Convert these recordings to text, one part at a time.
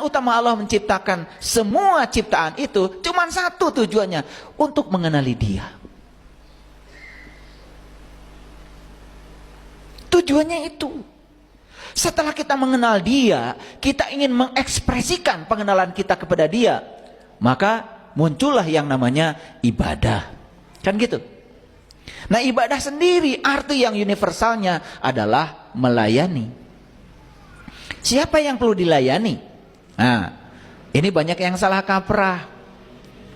utama Allah menciptakan semua ciptaan itu cuma satu tujuannya, untuk mengenali Dia. Tujuannya itu. Setelah kita mengenal Dia, kita ingin mengekspresikan pengenalan kita kepada Dia, maka muncullah yang namanya ibadah. Kan gitu. Nah, ibadah sendiri arti yang universalnya adalah melayani. Siapa yang perlu dilayani? Nah, ini banyak yang salah kaprah.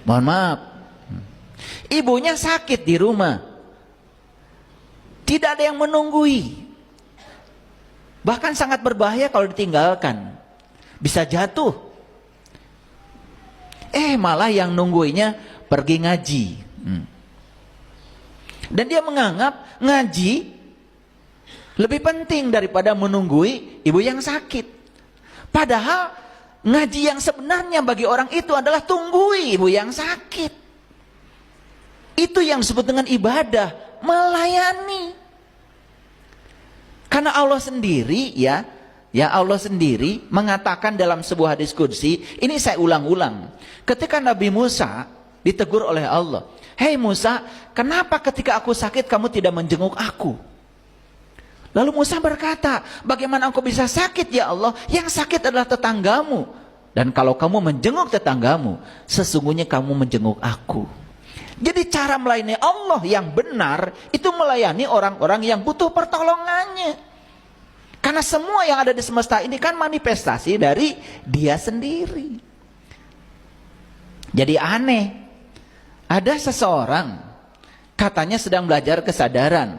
Mohon maaf. Ibunya sakit di rumah, tidak ada yang menunggui. Bahkan sangat berbahaya kalau ditinggalkan, bisa jatuh. Malah yang nungguinya pergi ngaji. Dan dia menganggap ngaji lebih penting daripada menunggui ibu yang sakit. Padahal ngaji yang sebenarnya bagi orang itu adalah tunggui ibu yang sakit. Itu yang disebut dengan ibadah, melayani. Karena Allah sendiri ya Allah sendiri mengatakan dalam sebuah hadis qudsi, ini saya ulang-ulang. Ketika Nabi Musa ditegur oleh Allah, "Hei Musa, kenapa ketika aku sakit kamu tidak menjenguk aku?" Lalu Musa berkata, "Bagaimana engkau bisa sakit ya Allah? Yang sakit adalah tetanggamu. Dan kalau kamu menjenguk tetanggamu, sesungguhnya kamu menjenguk aku." Jadi cara melayani Allah yang benar itu melayani orang-orang yang butuh pertolongannya. Karena semua yang ada di semesta ini kan manifestasi dari Dia sendiri. Jadi aneh, ada seseorang katanya sedang belajar kesadaran,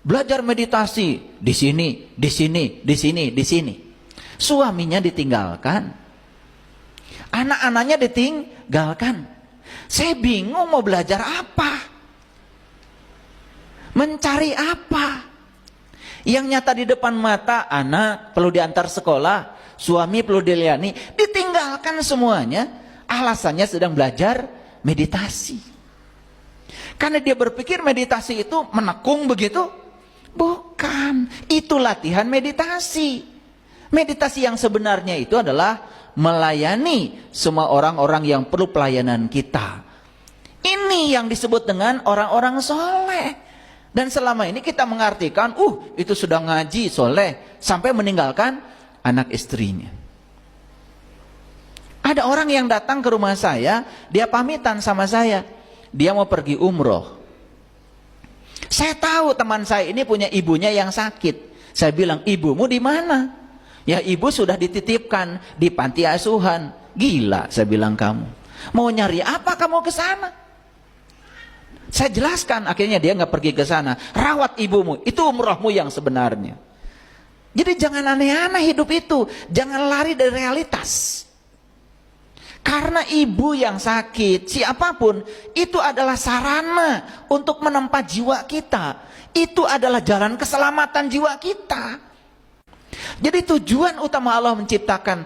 belajar meditasi di sini, di sini, di sini, di sini. Suaminya ditinggalkan, anak-anaknya ditinggalkan. Saya bingung mau belajar apa, mencari apa. Yang nyata di depan mata, anak perlu diantar sekolah, suami perlu dilayani, ditinggalkan semuanya. Alasannya sedang belajar meditasi. Karena dia berpikir meditasi itu menekung begitu. Bukan, itu latihan meditasi. Meditasi yang sebenarnya itu adalah melayani semua orang-orang yang perlu pelayanan kita. Ini yang disebut dengan orang-orang soleh. Dan selama ini kita mengartikan, itu sudah ngaji, soleh, sampai meninggalkan anak istrinya. Ada orang yang datang ke rumah saya, dia pamitan sama saya, dia mau pergi umroh. Saya tahu teman saya ini punya ibunya yang sakit. Saya bilang, "Ibumu di mana?" "Ya, ibu sudah dititipkan di panti asuhan." "Gila," saya bilang, "kamu mau nyari apa kamu ke sana?" Saya jelaskan, akhirnya dia nggak pergi ke sana. "Rawat ibumu, itu umrohmu yang sebenarnya." Jadi jangan aneh-aneh hidup itu, jangan lari dari realitas. Karena ibu yang sakit, siapapun, itu adalah sarana untuk menempa jiwa kita. Itu adalah jalan keselamatan jiwa kita. Jadi tujuan utama Allah menciptakan